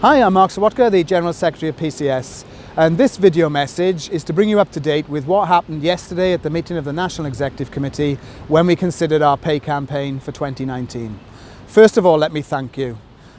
Hi, I'm Mark Serwotka, the General Secretary of PCS, and this video message is to bring you up to date with what happened yesterday at the meeting of the National Executive Committee when we considered our pay campaign for 2019. First of all, let me thank you.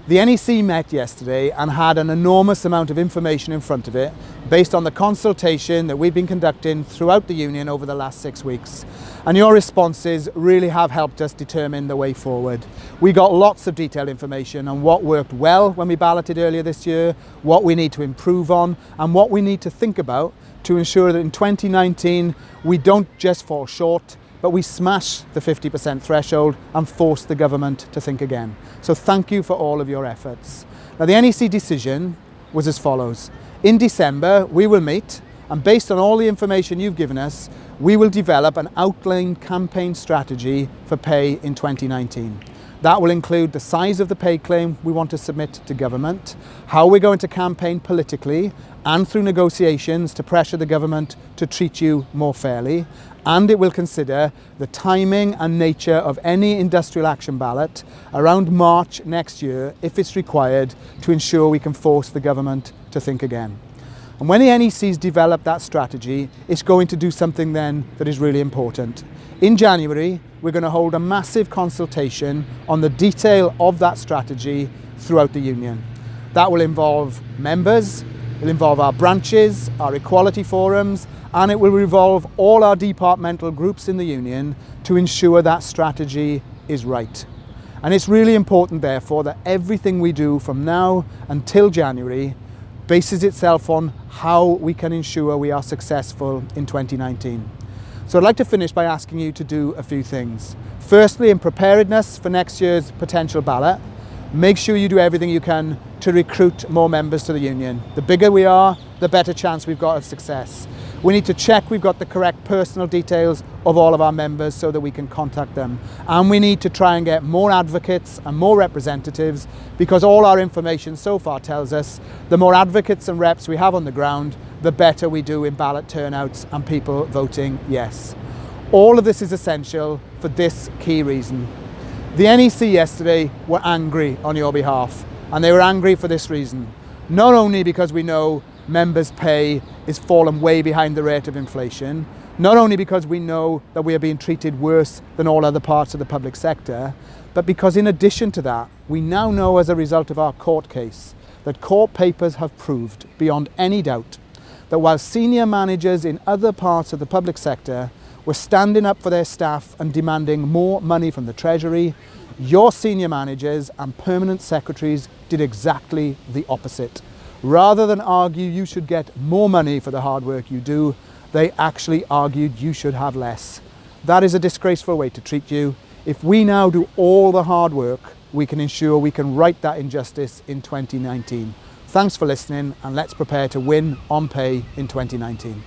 The NEC met yesterday and had an enormous amount of information in front of it based on the consultation that we've been conducting throughout the Union over the last 6 weeks. And your responses really have helped us determine the way forward. We got lots of detailed information on what worked well when we balloted earlier this year, what we need to improve on, and what we need to think about to ensure that in 2019 we don't just fall short, but we smash the 50% threshold and force the government to think again. So thank you for all of your efforts. Now, the NEC decision was as follows. In December, we will meet, and based on all the information you've given us, we will develop an outlined campaign strategy for pay in 2019. That will include the size of the pay claim we want to submit to government, how we're going to campaign politically and through negotiations to pressure the government to treat you more fairly, and it will consider the timing and nature of any industrial action ballot around March next year if it's required to ensure we can force the government to think again. And when the NEC's developed that strategy, it's going to do something then that is really important. In January, we're going to hold a massive consultation on the detail of that strategy throughout the Union. That will involve members, it'll involve our branches, our equality forums, and it will involve all our departmental groups in the Union to ensure that strategy is right. And it's really important, therefore, that everything we do from now until January bases itself on how we can ensure we are successful in 2019. So I'd like to finish by asking you to do a few things. Firstly, in preparedness for next year's potential ballot, make sure you do everything you can to recruit more members to the Union. The bigger we are, the better chance we've got of success. We need to check we've got the correct personal details of all of our members so that we can contact them. And we need to try and get more advocates and more representatives, because all our information so far tells us the more advocates and reps we have on the ground, the better we do in ballot turnouts and people voting yes. All of this is essential for this key reason. The NEC yesterday were angry on your behalf, and they were angry for this reason. Not only because we know members' pay is fallen way behind the rate of inflation, not only because we know that we are being treated worse than all other parts of the public sector, but because in addition to that, we now know as a result of our court case that court papers have proved beyond any doubt that while senior managers in other parts of the public sector were standing up for their staff and demanding more money from the Treasury, your senior managers and permanent secretaries did exactly the opposite. Rather than argue you should get more money for the hard work you do, they actually argued you should have less. That is a disgraceful way to treat you. If we now do all the hard work, we can ensure we can right that injustice in 2019. Thanks for listening, and let's prepare to win on pay in 2019.